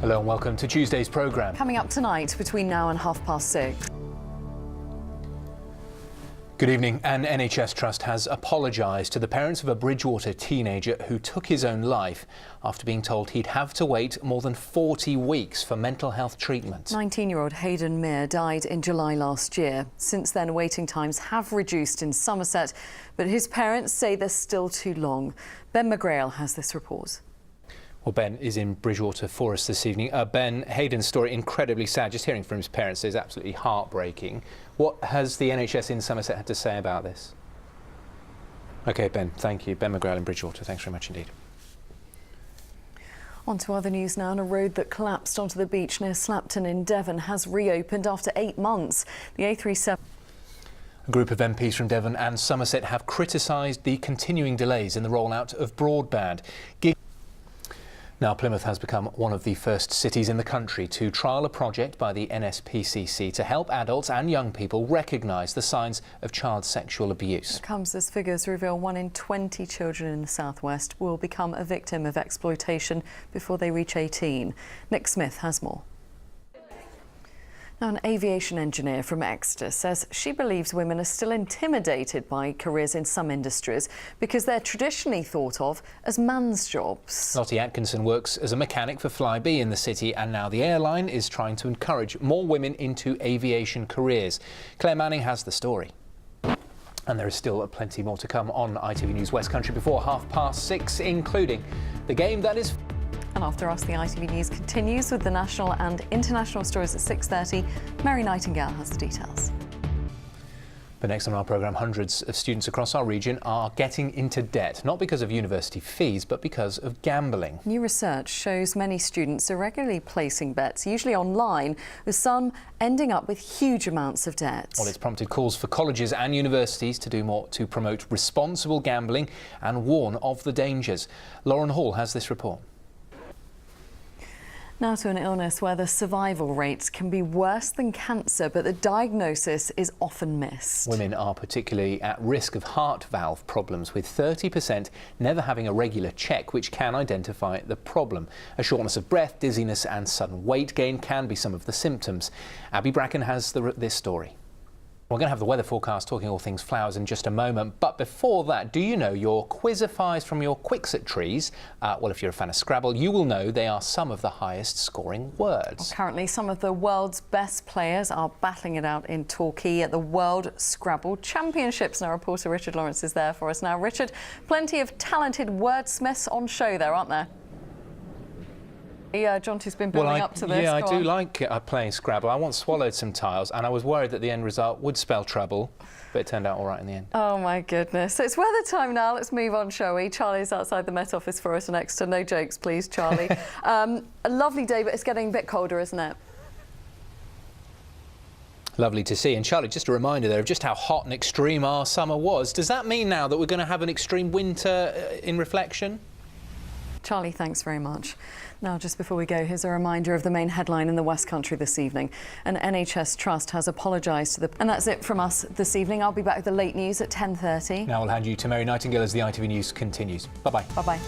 Hello and welcome to Tuesday's programme. Coming up tonight between now and 6:30. Good evening. An NHS trust has apologised to the parents of a Bridgwater teenager who took his own life after being told he'd have to wait more than 40 weeks for mental health treatment. 19-year-old Hayden Mere died in July last year. Since then, waiting times have reduced in Somerset, but his parents say they're still too long. Ben McGrail has this report. Well, Ben is in Bridgwater for us this evening. Ben, Hayden's story, incredibly sad. Just hearing from his parents is absolutely heartbreaking. What has the NHS in Somerset had to say about this? OK, Ben, thank you. Ben McGrail in Bridgwater. Thanks very much indeed. On to other news now. A road that collapsed onto the beach near Slapton in Devon has reopened after 8 months. The A37... A group of MPs from Devon and Somerset have criticised the continuing delays in the rollout of broadband. Now, Plymouth has become one of the first cities in the country to trial a project by the NSPCC to help adults and young people recognise the signs of child sexual abuse. It comes as figures reveal 1 in 20 children in the southwest will become a victim of exploitation before they reach 18. Nick Smith has more. Now, an aviation engineer from Exeter says she believes women are still intimidated by careers in some industries because they're traditionally thought of as man's jobs. Lottie Atkinson works as a mechanic for Flybe in the city, and now the airline is trying to encourage more women into aviation careers. Claire Manning has the story. And there is still plenty more to come on ITV News West Country before 6:30, including the game that is... And after us, the ITV News continues with the national and international stories at 6:30. Mary Nightingale has the details. But next on our programme, hundreds of students across our region are getting into debt, not because of university fees, but because of gambling. New research shows many students are regularly placing bets, usually online, with some ending up with huge amounts of debt. Well, it's prompted calls for colleges and universities to do more to promote responsible gambling and warn of the dangers. Lauren Hall has this report. Now to an illness where the survival rates can be worse than cancer, but the diagnosis is often missed. Women are particularly at risk of heart valve problems, with 30% never having a regular check, which can identify the problem. A shortness of breath, dizziness and sudden weight gain can be some of the symptoms. Abby Bracken has this story. We're going to have the weather forecast, talking all things flowers in just a moment. But before that, do you know your Quizifiers from your Kwikset trees? Well, if you're a fan of Scrabble, you will know they are some of the highest scoring words. Well, currently, some of the world's best players are battling it out in Torquay at the World Scrabble Championships. Now, reporter Richard Lawrence is there for us now. Richard, plenty of talented wordsmiths on show there, aren't there? Yeah, Jonty's been building up to this. Yeah, I do like playing Scrabble. I once swallowed some tiles and I was worried that the end result would spell trouble, but it turned out all right in the end. Oh, my goodness. So it's weather time now. Let's move on, shall we? Charlie's outside the Met Office for us in Exeter. No jokes, please, Charlie. A lovely day, but it's getting a bit colder, isn't it? Lovely to see. And Charlie, just a reminder there of just how hot and extreme our summer was. Does that mean now that we're going to have an extreme winter in reflection? Charlie, thanks very much. Now, just before we go, here's a reminder of the main headline in the West Country this evening. An NHS trust has apologised to the... And that's it from us this evening. I'll be back with the late news at 10:30. Now I'll hand you to Mary Nightingale as the ITV News continues. Bye-bye. Bye-bye.